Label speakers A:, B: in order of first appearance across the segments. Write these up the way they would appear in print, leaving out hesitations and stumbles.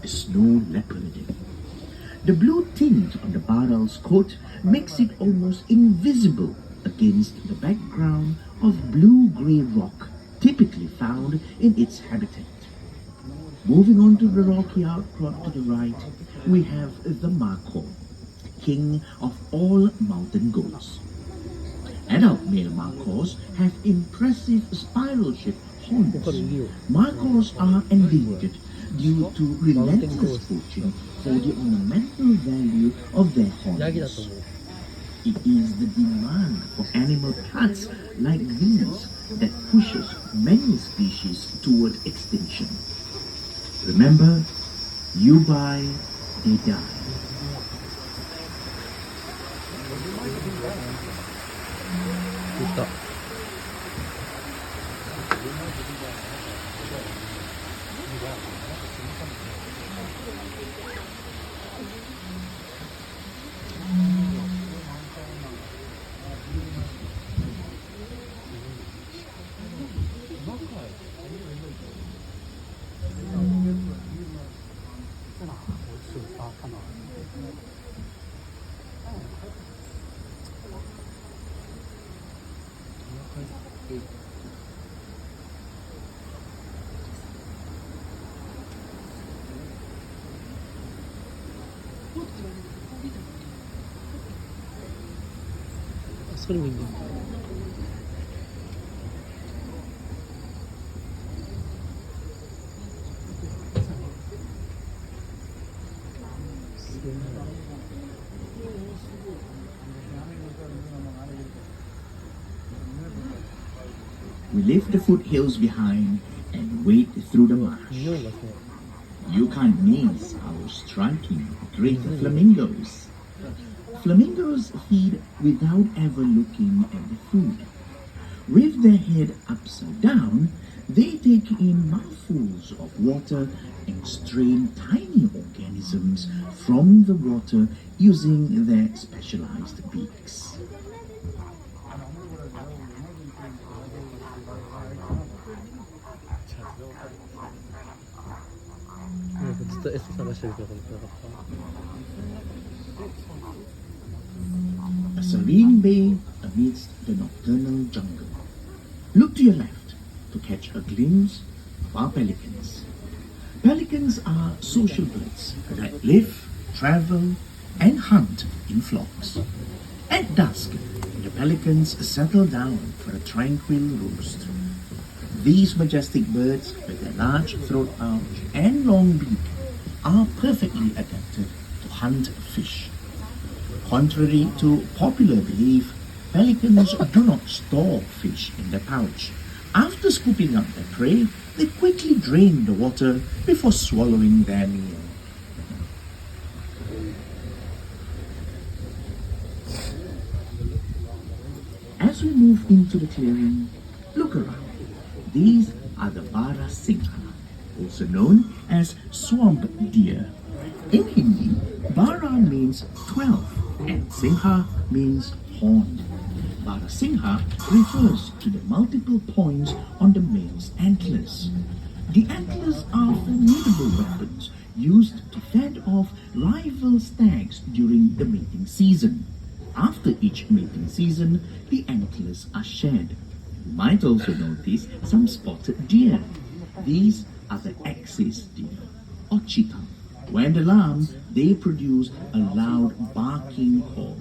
A: a snow leopard. The blue tint on the barrel's coat makes it almost invisible against the background of blue-grey rock typically found in its habitat. Moving on to the rocky outcrop to the right, we have the Mako, king of all mountain goats. Adult male Makos have impressive spiral-shaped horns. Makos are endangered due to relentless poaching for the ornamental value of their horns. It is the demand for animal parts like these that pushes many species toward extinction. Remember, you buy, they die. We leave the foothills behind and wade through the marsh. You can't miss our striking great flamingos. Flamingos feed without ever looking at the food. With their head upside down, they take in mouthfuls of water and strain tiny organisms from the water using their specialized beaks. A serene bay amidst the nocturnal jungle. Look to your left to catch a glimpse of our pelicans. Pelicans are social birds that live, travel, and hunt in flocks. At dusk, the pelicans settle down for a tranquil roost. These majestic birds, with their large throat pouch and long beak, are perfectly adapted to hunt fish. Contrary to popular belief, pelicans do not store fish in their pouch. After scooping up their prey, they quickly drain the water before swallowing their meal. As we move into the clearing, look around. These are the Bara Singha, also known as swamp deer. In Hindi, Bara means 12 and Singha means horn. Bara Singha refers to the multiple points on the male's antlers. The antlers are formidable weapons used to fend off rival stags during the mating season. After each mating season, the antlers are shed. You might also notice some spotted deer. These are the axis deer, or cheetah. When alarmed, they produce a loud barking call.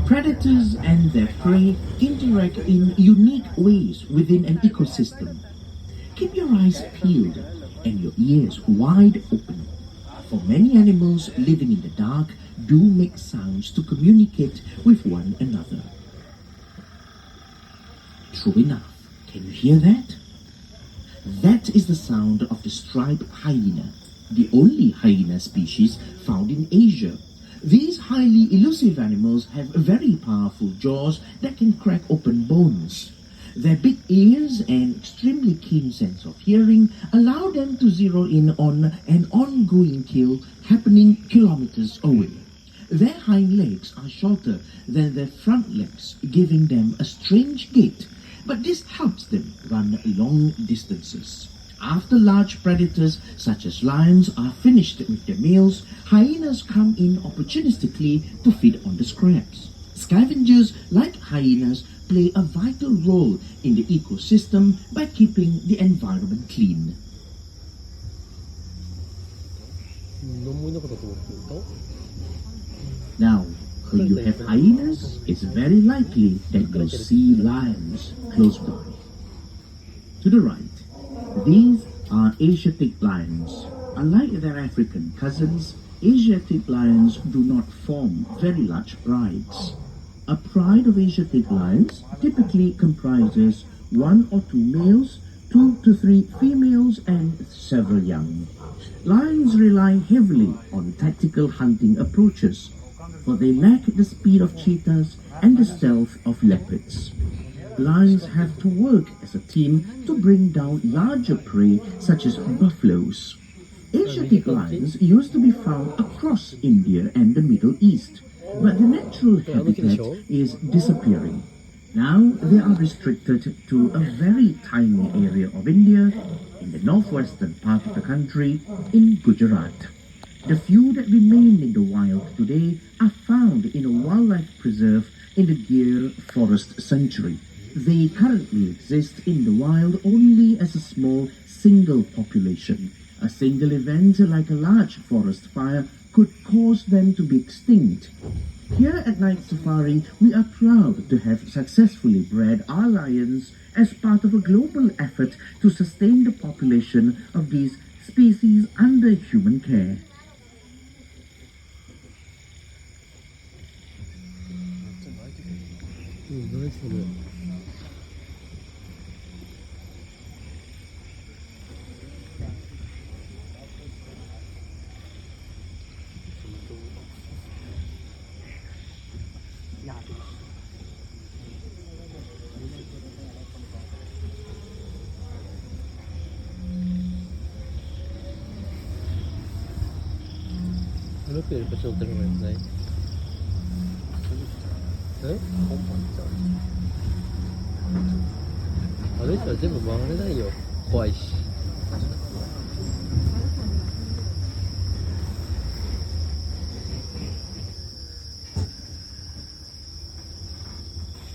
A: Predators and their prey interact in unique ways within an ecosystem. Keep your eyes peeled and your ears wide open For many animals living in the dark do make sounds to communicate with one another. True enough, can you hear that? That is the sound of the striped hyena, the only hyena species found in Asia. These highly elusive animals have very powerful jaws that can crack open bones. Their big ears and extremely keen sense of hearing allow them to zero in on an ongoing kill happening kilometers away. Their hind legs are shorter than their front legs, giving them a strange gait, but this helps them run long distances. After large predators such as lions are finished with their meals, hyenas come in opportunistically to feed on the scraps. Scavengers like hyenas play a vital role in the ecosystem by keeping the environment clean. Now, when you have hyenas, it's very likely that you'll see lions close by. To the right, these are Asiatic lions. Unlike their African cousins, Asiatic lions do not form very large prides. A pride of Asiatic lions typically comprises 1 or 2 males, 2 to 3 females, and several young. Lions rely heavily on tactical hunting approaches, for they lack the speed of cheetahs and the stealth of leopards. Lions have to work as a team to bring down larger prey such as buffaloes. Asiatic lions used to be found across India and the Middle East, but the natural habitat is disappearing. Now they are restricted to a very tiny area of India, in the northwestern part of the country, in Gujarat. The few that remain in the wild today are found in a wildlife preserve in the Gir Forest Sanctuary. They currently exist in the wild only as a small single population. A single event like a large forest fire could cause them to be extinct. Here at Night Safari, we are proud to have successfully bred our lions as part of a global effort to sustain the population of these species under human care.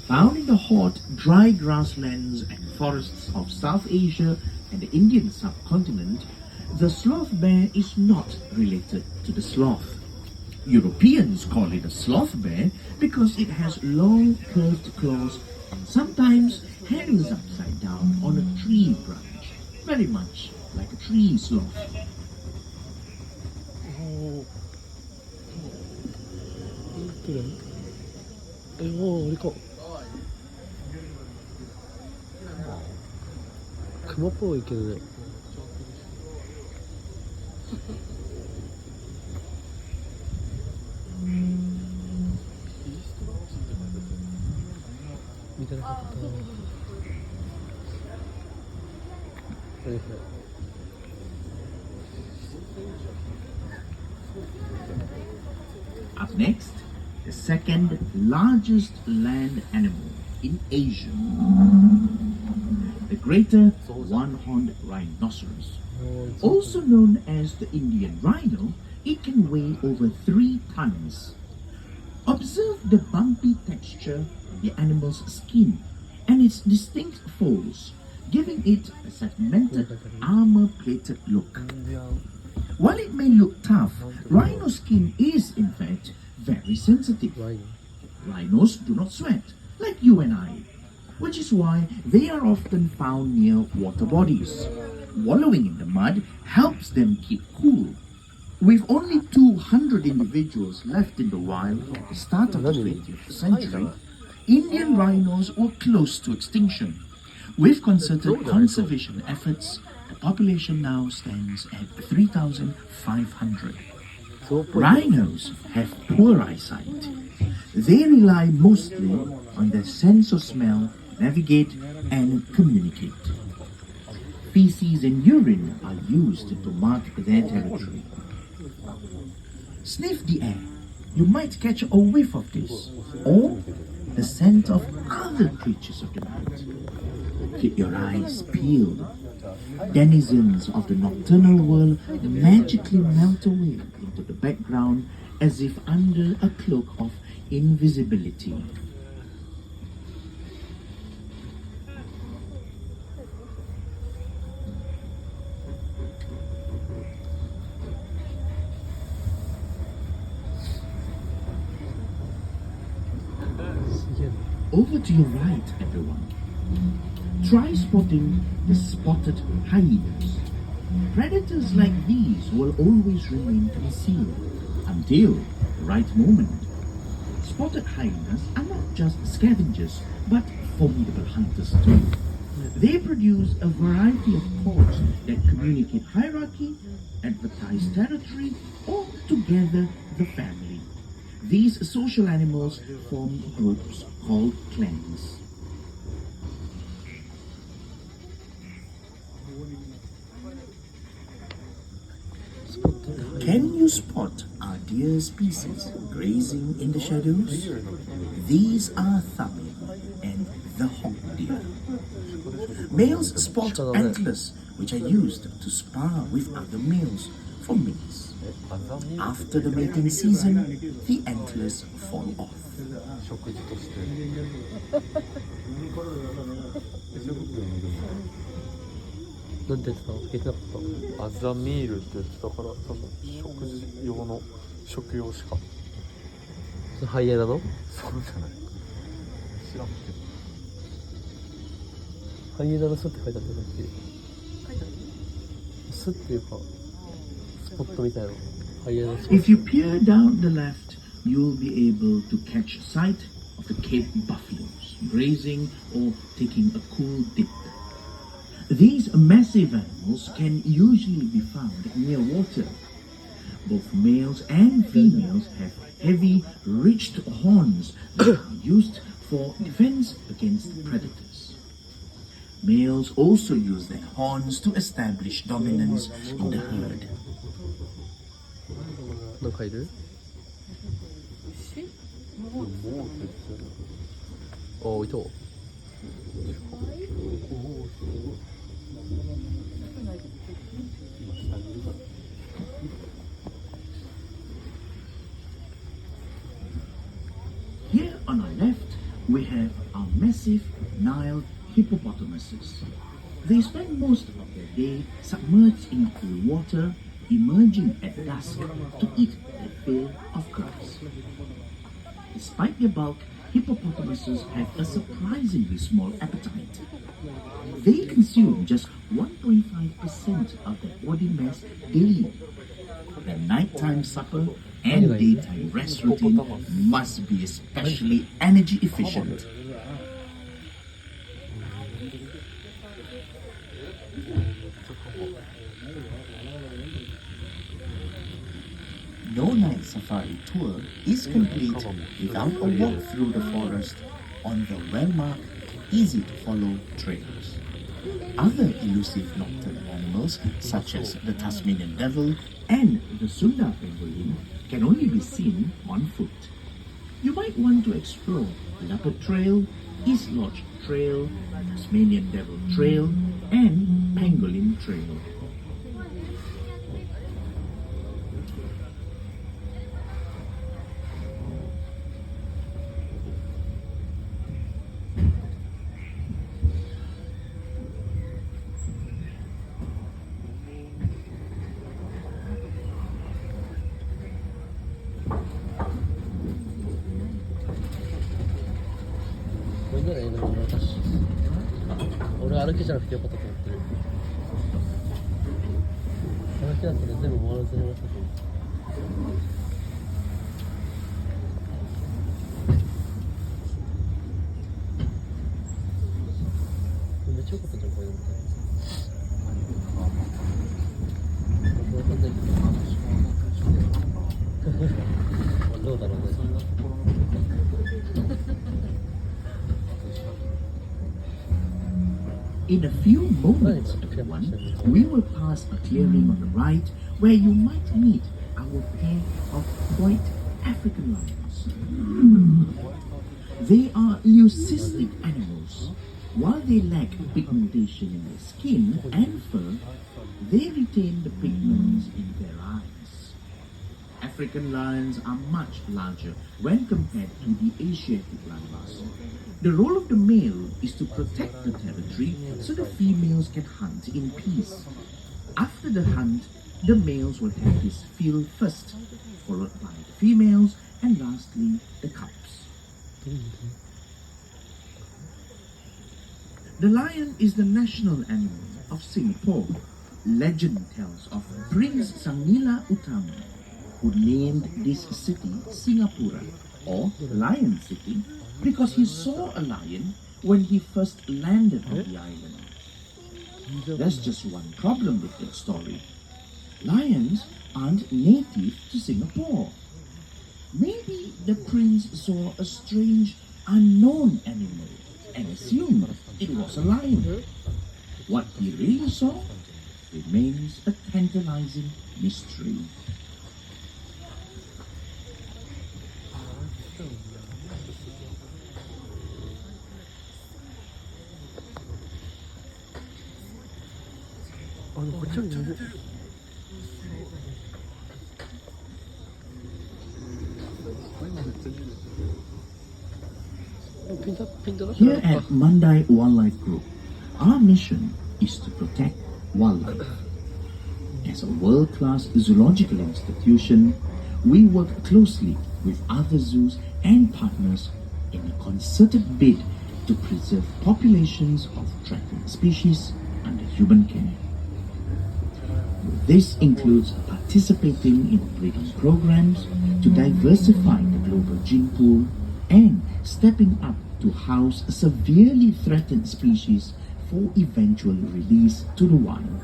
A: Found in the hot, dry grasslands and forests of South Asia and the Indian subcontinent, the sloth bear is not related to the sloth. Europeans call it a sloth bear because it has long curved claws and sometimes hangs upside down on a tree branch, very much like a tree sloth. Up next, the second largest land animal in Asia, the greater one-horned rhinoceros. Also known as the Indian rhino, it can weigh over 3 tons. Observe the bumpy texture of the animal's skin and its distinct folds, giving it a segmented, armor-plated look. While it may look tough, rhino skin is in fact very sensitive. Rhinos do not sweat, like you and I, which is why they are often found near water bodies. Wallowing in the mud helps them keep cool. With only 200 individuals left in the wild at the start of the 20th century, Indian rhinos were close to extinction. With concerted conservation efforts, the population now stands at 3,500. Rhinos have poor eyesight. They rely mostly on their sense of smell to navigate and communicate. Feces and urine are used to mark their territory. Sniff the air. You might catch a whiff of this, or the scent of other creatures of the night. Keep your eyes peeled. Denizens of the nocturnal world magically melt away into the background as if under a cloak of invisibility. Over to your right, everyone. Try spotting the spotted hyenas. Predators like these will always remain concealed until the right moment. Spotted hyenas are not just scavengers, but formidable hunters too. They produce a variety of calls that communicate hierarchy, advertise territory, or together the family. These social animals form groups called clans. Can you spot our deer species grazing in the shadows? These are Thammin and the hawk deer. Males spot antlers, which are used to spar with other males for mates. After the mating season, the antlers fall off.
B: なんて言ってたの？聞いてなかった。
C: アザミールって言ってたから、多分食事用の食用しか。
B: それハイエナの？
C: そうじゃない。知らんけど。
B: ハイエナの巣って書いてあったさっき。巣っていうかスポットみたいな。ハイエナの巣。
A: If you peer down the left, you'll be able to catch sight of the Cape buffaloes grazing or taking a cool dip. These massive animals can usually be found near water. Both males and females have heavy, ridged horns that are used for defense against predators. Males also use their horns to establish dominance in the herd.
B: なんかいる？あ、いた。
A: Here on our left, we have our massive Nile hippopotamuses. They spend most of their day submerged in cool water, emerging at dusk to eat their fill of grass. Despite their bulk, hippopotamuses have a surprisingly small appetite. They consume just 1.5% of their body mass daily. Their nighttime supper and daytime rest routine must be especially energy efficient. No night safari tour is complete without a walk through the forest on the well-marked, easy-to-follow trails. Other elusive nocturnal animals, such as the Tasmanian devil and the Sunda pangolin, can only be seen on foot. You might want to explore Leopard Trail, East Lodge Trail, Tasmanian Devil Trail, and Pangolin Trail.
B: 俺歩きじゃなくてよかったと思ってる。歩きだったら全部回らずにましたけど。めっちゃ良かったじゃん、これみたいな。わかんないけど。どうだろうね。
A: In a few moments, everyone, we will pass a clearing on the right where you might meet our pair of white African lions. They are leucistic animals. While they lack pigmentation in their skin and fur, they retain the pigments in their eyes. African lions are much larger when compared to the Asiatic lions. The role of the male is to protect the territory so the females can hunt in peace. After the hunt, the males will have his fill first, followed by the females, and lastly the cubs. The lion is the national animal of Singapore. Legend tells of Prince Sangila Utama, who named this city Singapura, or Lion City, because he saw a lion when he first landed on the island. There's just one problem with that story. Lions aren't native to Singapore. Maybe the prince saw a strange, unknown animal and assumed it was a lion. What he really saw remains a tantalizing mystery. Here at Mandai Wildlife Group, our mission is to protect wildlife. As a world-class zoological institution, we work closely with other zoos and partners in a concerted bid to preserve populations of threatened species under human care. This includes participating in breeding programs to diversify the global gene pool and stepping up to house severely threatened species for eventual release to the wild.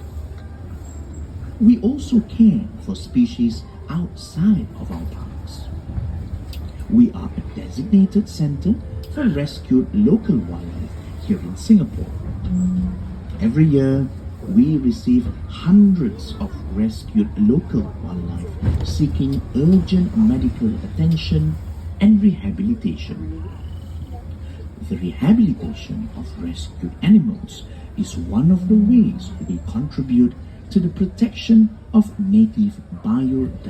A: We also care for species outside of our parks. We are a designated center for rescued local wildlife here in Singapore. Every year, we receive hundreds of rescued local wildlife seeking urgent medical attention and rehabilitation. The rehabilitation of rescued animals is one of the ways we contribute to the protection of native biodiversity.